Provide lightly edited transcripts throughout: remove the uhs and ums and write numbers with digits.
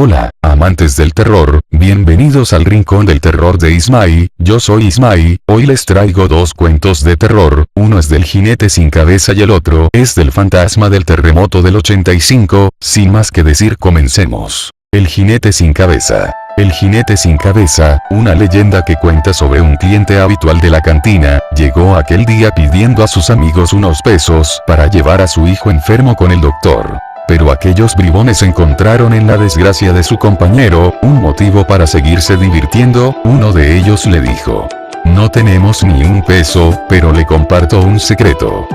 Hola, amantes del terror, bienvenidos al Rincón del Terror de Ismay. Yo soy Ismay. Hoy les traigo dos cuentos de terror, uno es del jinete sin cabeza y el otro es del fantasma del terremoto del 85, sin más que decir comencemos. El jinete sin cabeza. El jinete sin cabeza, una leyenda que cuenta sobre un cliente habitual de la cantina, llegó aquel día pidiendo a sus amigos unos pesos para llevar a su hijo enfermo con el doctor. Pero aquellos bribones encontraron en la desgracia de su compañero un motivo para seguirse divirtiendo. Uno de ellos le dijo: "No tenemos ni un peso, pero le comparto un secreto.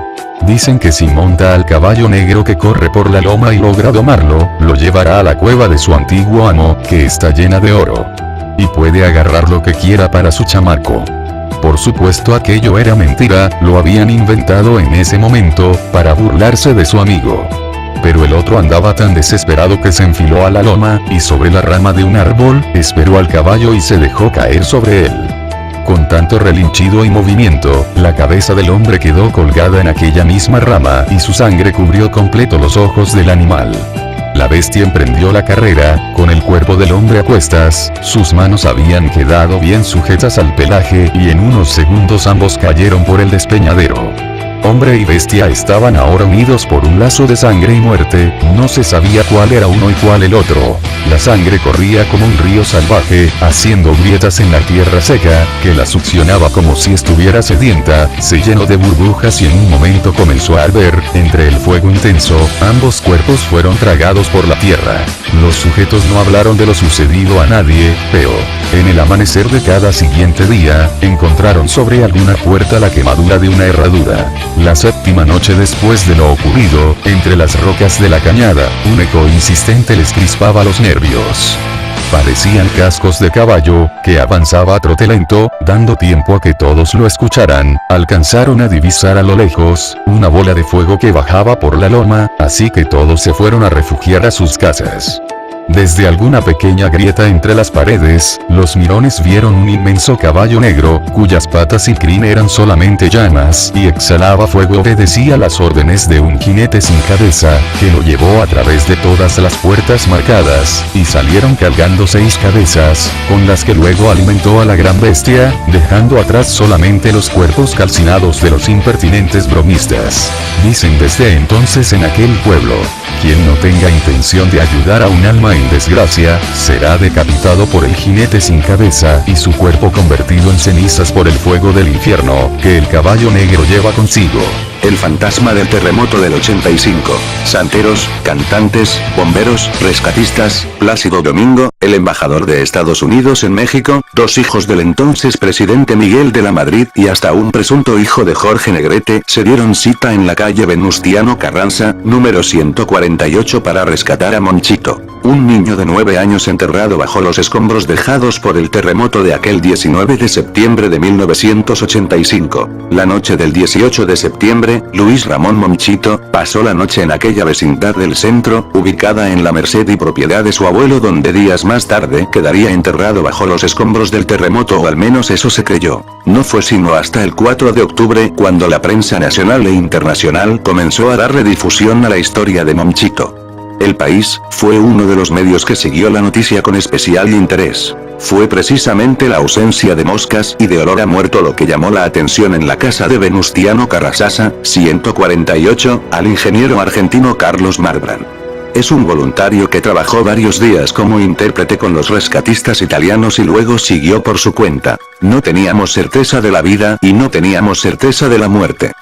Dicen que si monta al caballo negro que corre por la loma y logra domarlo, lo llevará a la cueva de su antiguo amo, que está llena de oro. Y puede agarrar lo que quiera para su chamaco". Por supuesto aquello era mentira, lo habían inventado en ese momento, para burlarse de su amigo. Pero el otro andaba tan desesperado que se enfiló a la loma, y sobre la rama de un árbol, esperó al caballo y se dejó caer sobre él. Con tanto relinchido y movimiento, la cabeza del hombre quedó colgada en aquella misma rama y su sangre cubrió completo los ojos del animal. La bestia emprendió la carrera, con el cuerpo del hombre a cuestas, sus manos habían quedado bien sujetas al pelaje y en unos segundos ambos cayeron por el despeñadero. Hombre y bestia estaban ahora unidos por un lazo de sangre y muerte, no se sabía cuál era uno y cuál el otro. La sangre corría como un río salvaje, haciendo grietas en la tierra seca, que la succionaba como si estuviera sedienta, se llenó de burbujas y en un momento comenzó a arder. Entre el fuego intenso, ambos cuerpos fueron tragados por la tierra. Los sujetos no hablaron de lo sucedido a nadie, pero, en el amanecer de cada siguiente día, encontraron sobre alguna puerta la quemadura de una herradura. La séptima noche después de lo ocurrido, entre las rocas de la cañada, un eco insistente les crispaba los nervios. Parecían cascos de caballo, que avanzaba a trote lento, dando tiempo a que todos lo escucharan. Alcanzaron a divisar a lo lejos, una bola de fuego que bajaba por la loma, así que todos se fueron a refugiar a sus casas. Desde alguna pequeña grieta entre las paredes, los mirones vieron un inmenso caballo negro, cuyas patas y crin eran solamente llamas, y exhalaba fuego. Obedecía las órdenes de un jinete sin cabeza, que lo llevó a través de todas las puertas marcadas, y salieron cargando 6 cabezas, con las que luego alimentó a la gran bestia, dejando atrás solamente los cuerpos calcinados de los impertinentes bromistas. Dicen desde entonces en aquel pueblo: quien no tenga intención de ayudar a un alma en desgracia, será decapitado por el jinete sin cabeza y su cuerpo convertido en cenizas por el fuego del infierno, que el caballo negro lleva consigo. El fantasma del terremoto del 85. Santeros, cantantes, bomberos, rescatistas, Plácido Domingo, el embajador de Estados Unidos en México, 2 hijos del entonces presidente Miguel de la Madrid y hasta un presunto hijo de Jorge Negrete se dieron cita en la calle Venustiano Carranza, número 148 para rescatar a Monchito, un niño de 9 años enterrado bajo los escombros dejados por el terremoto de aquel 19 de septiembre de 1985. La noche del 18 de septiembre, Luis Ramón Monchito pasó la noche en aquella vecindad del centro, ubicada en la Merced y propiedad de su abuelo, donde días más tarde quedaría enterrado bajo los escombros del terremoto, o al menos eso se creyó. No fue sino hasta el 4 de octubre cuando la prensa nacional e internacional comenzó a darle difusión a la historia de Monchito. El País fue uno de los medios que siguió la noticia con especial interés. Fue precisamente la ausencia de moscas y de olor a muerto lo que llamó la atención en la casa de Venustiano Carranza, 148, al ingeniero argentino Carlos Marbrán. Es un voluntario que trabajó varios días como intérprete con los rescatistas italianos y luego siguió por su cuenta. No teníamos certeza de la vida y no teníamos certeza de la muerte.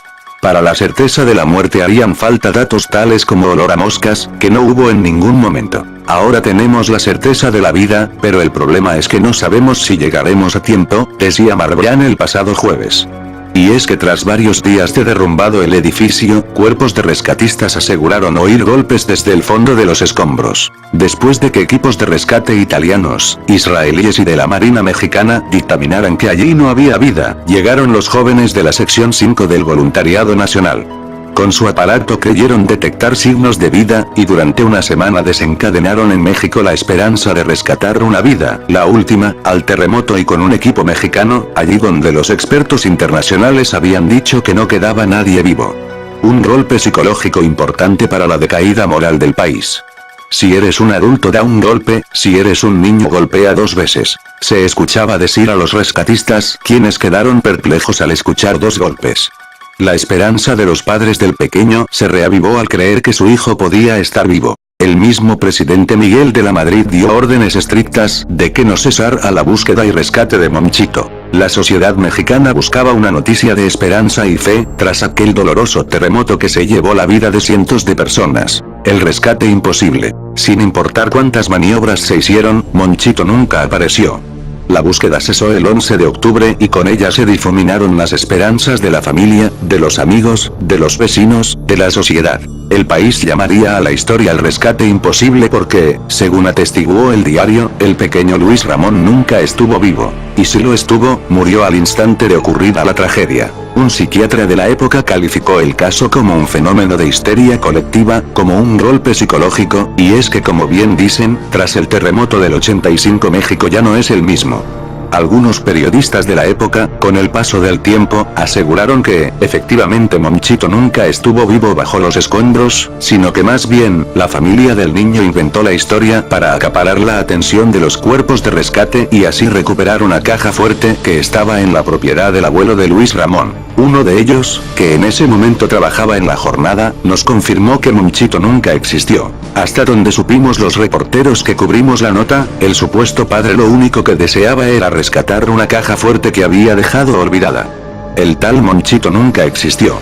Para la certeza de la muerte harían falta datos tales como olor a moscas, que no hubo en ningún momento. Ahora tenemos la certeza de la vida, pero el problema es que no sabemos si llegaremos a tiempo, decía Marbrán el pasado jueves. Y es que tras varios días de derrumbado el edificio, cuerpos de rescatistas aseguraron oír golpes desde el fondo de los escombros. Después de que equipos de rescate italianos, israelíes y de la Marina mexicana dictaminaran que allí no había vida, llegaron los jóvenes de la sección 5 del Voluntariado Nacional. Con su aparato creyeron detectar signos de vida, y durante una semana desencadenaron en México la esperanza de rescatar una vida, la última, al terremoto, y con un equipo mexicano, allí donde los expertos internacionales habían dicho que no quedaba nadie vivo. Un golpe psicológico importante para la decaída moral del país. Si eres un adulto da un golpe, si eres un niño golpea 2 veces. Se escuchaba decir a los rescatistas, quienes quedaron perplejos al escuchar 2 golpes. La esperanza de los padres del pequeño se reavivó al creer que su hijo podía estar vivo. El mismo presidente Miguel de la Madrid dio órdenes estrictas de que no cesara la búsqueda y rescate de Monchito. La sociedad mexicana buscaba una noticia de esperanza y fe, tras aquel doloroso terremoto que se llevó la vida de cientos de personas. El rescate imposible. Sin importar cuántas maniobras se hicieron, Monchito nunca apareció. La búsqueda cesó el 11 de octubre y con ella se difuminaron las esperanzas de la familia, de los amigos, de los vecinos, de la sociedad. El país llamaría a la historia el rescate imposible porque, según atestiguó el diario, el pequeño Luis Ramón nunca estuvo vivo. Y si lo estuvo, murió al instante de ocurrida la tragedia. Un psiquiatra de la época calificó el caso como un fenómeno de histeria colectiva, como un golpe psicológico, y es que como bien dicen, tras el terremoto del 85 México ya no es el mismo. Algunos periodistas de la época, con el paso del tiempo, aseguraron que, efectivamente Monchito nunca estuvo vivo bajo los escombros, sino que más bien, la familia del niño inventó la historia para acaparar la atención de los cuerpos de rescate y así recuperar una caja fuerte que estaba en la propiedad del abuelo de Luis Ramón. Uno de ellos, que en ese momento trabajaba en la jornada, nos confirmó que Monchito nunca existió. Hasta donde supimos los reporteros que cubrimos la nota, el supuesto padre lo único que deseaba era rescatar una caja fuerte que había dejado olvidada. El tal Monchito nunca existió.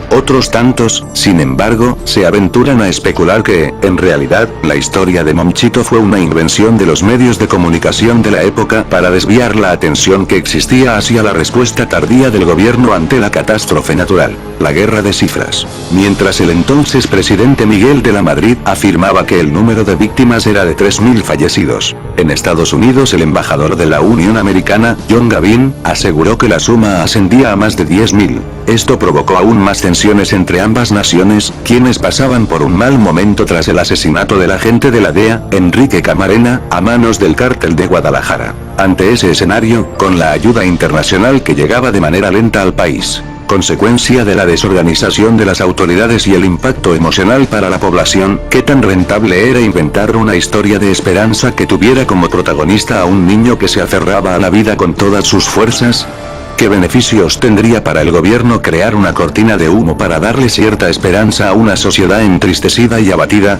Otros tantos, sin embargo, se aventuran a especular que, en realidad, la historia de Monchito fue una invención de los medios de comunicación de la época para desviar la atención que existía hacia la respuesta tardía del gobierno ante la catástrofe natural, la guerra de cifras. Mientras el entonces presidente Miguel de la Madrid afirmaba que el número de víctimas era de 3.000 fallecidos. En Estados Unidos el embajador de la Unión Americana, John Gavin, aseguró que la suma ascendía a más de 10.000. Esto provocó aún más tensiones entre ambas naciones, quienes pasaban por un mal momento tras el asesinato del agente de la DEA, Enrique Camarena, a manos del cártel de Guadalajara. Ante ese escenario, con la ayuda internacional que llegaba de manera lenta al país, consecuencia de la desorganización de las autoridades y el impacto emocional para la población, ¿qué tan rentable era inventar una historia de esperanza que tuviera como protagonista a un niño que se aferraba a la vida con todas sus fuerzas? ¿Qué beneficios tendría para el gobierno crear una cortina de humo para darle cierta esperanza a una sociedad entristecida y abatida?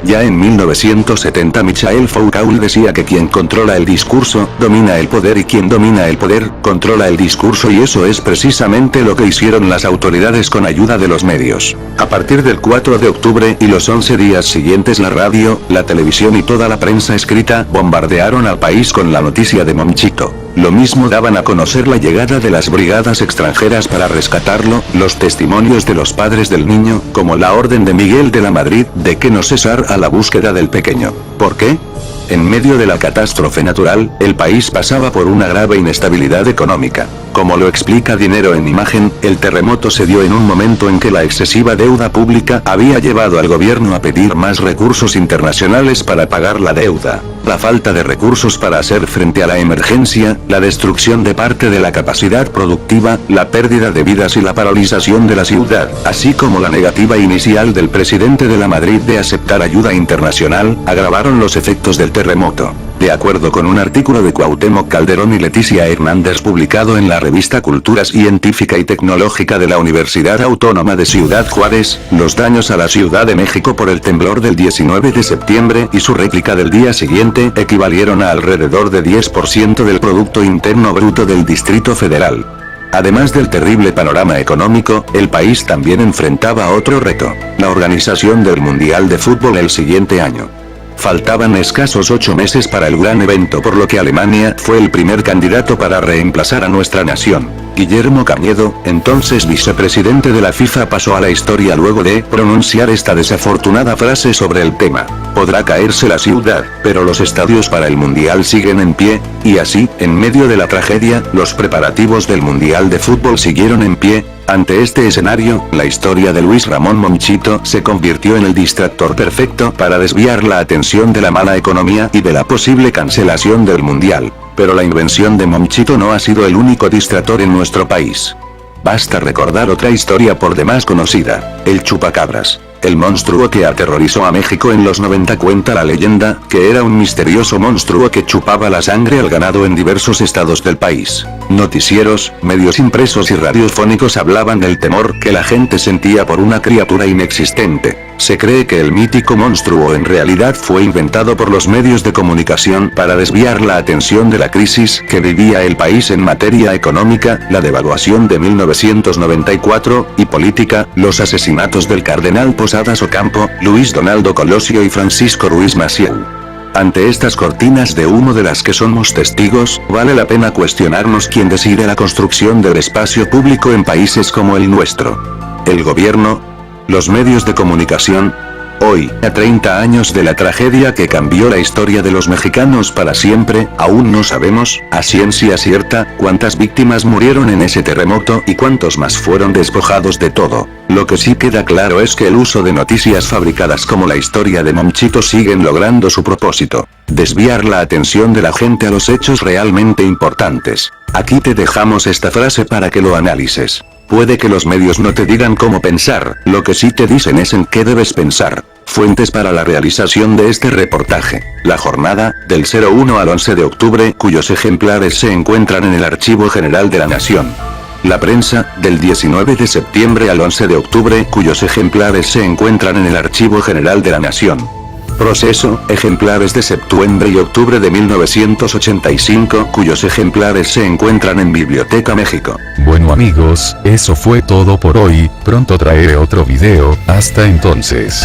Ya en 1970 Michael Foucault decía que quien controla el discurso, domina el poder y quien domina el poder, controla el discurso y eso es precisamente lo que hicieron las autoridades con ayuda de los medios. A partir del 4 de octubre y los 11 días siguientes la radio, la televisión y toda la prensa escrita bombardearon al país con la noticia de Monchito. Lo mismo daban a conocer la llegada de las brigadas extranjeras para rescatarlo, los testimonios de los padres del niño, como la orden de Miguel de la Madrid de que no cesara la búsqueda del pequeño. ¿Por qué? En medio de la catástrofe natural, el país pasaba por una grave inestabilidad económica. Como lo explica Dinero en Imagen, el terremoto se dio en un momento en que la excesiva deuda pública había llevado al gobierno a pedir más recursos internacionales para pagar la deuda. La falta de recursos para hacer frente a la emergencia, la destrucción de parte de la capacidad productiva, la pérdida de vidas y la paralización de la ciudad, así como la negativa inicial del presidente de la Madrid de aceptar ayuda internacional, agravaron los efectos del terremoto. De acuerdo con un artículo de Cuauhtémoc Calderón y Leticia Hernández publicado en la revista Cultura Científica y Tecnológica de la Universidad Autónoma de Ciudad Juárez, los daños a la Ciudad de México por el temblor del 19 de septiembre y su réplica del día siguiente equivalieron a alrededor de 10% del Producto Interno Bruto del Distrito Federal. Además del terrible panorama económico, el país también enfrentaba otro reto: la organización del Mundial de Fútbol el siguiente año. Faltaban escasos 8 meses para el gran evento, por lo que Alemania fue el primer candidato para reemplazar a nuestra nación. Guillermo Cañedo, entonces vicepresidente de la FIFA, pasó a la historia luego de pronunciar esta desafortunada frase sobre el tema: podrá caerse la ciudad, pero los estadios para el Mundial siguen en pie. Y así, en medio de la tragedia, los preparativos del Mundial de Fútbol siguieron en pie. Ante este escenario, la historia de Luis Ramón Monchito se convirtió en el distractor perfecto para desviar la atención de la mala economía y de la posible cancelación del Mundial. Pero la invención de Monchito no ha sido el único distractor en nuestro país. Basta recordar otra historia por demás conocida: el chupacabras. El monstruo que aterrorizó a México en los 90. Cuenta la leyenda, que era un misterioso monstruo que chupaba la sangre al ganado en diversos estados del país. Noticieros, medios impresos y radiofónicos hablaban del temor que la gente sentía por una criatura inexistente. Se cree que el mítico monstruo en realidad fue inventado por los medios de comunicación para desviar la atención de la crisis que vivía el país en materia económica, la devaluación de 1994, y política, los asesinatos del cardenal Posadas Ocampo, Luis Donaldo Colosio y Francisco Ruiz Massieu. Ante estas cortinas de humo de las que somos testigos, vale la pena cuestionarnos quién decide la construcción del espacio público en países como el nuestro. ¿El gobierno? ¿Los medios de comunicación? Hoy, a 30 años de la tragedia que cambió la historia de los mexicanos para siempre, aún no sabemos, a ciencia cierta, cuántas víctimas murieron en ese terremoto y cuántos más fueron despojados de todo. Lo que sí queda claro es que el uso de noticias fabricadas como la historia de Monchito siguen logrando su propósito: desviar la atención de la gente a los hechos realmente importantes. Aquí te dejamos esta frase para que lo analices. Puede que los medios no te digan cómo pensar, lo que sí te dicen es en qué debes pensar. Fuentes para la realización de este reportaje: La Jornada, del 01 al 11 de octubre, cuyos ejemplares se encuentran en el Archivo General de la Nación. La Prensa, del 19 de septiembre al 11 de octubre, cuyos ejemplares se encuentran en el Archivo General de la Nación. Proceso, ejemplares de septiembre y octubre de 1985, cuyos ejemplares se encuentran en Biblioteca México. Bueno amigos, eso fue todo por hoy, pronto traeré otro video, hasta entonces.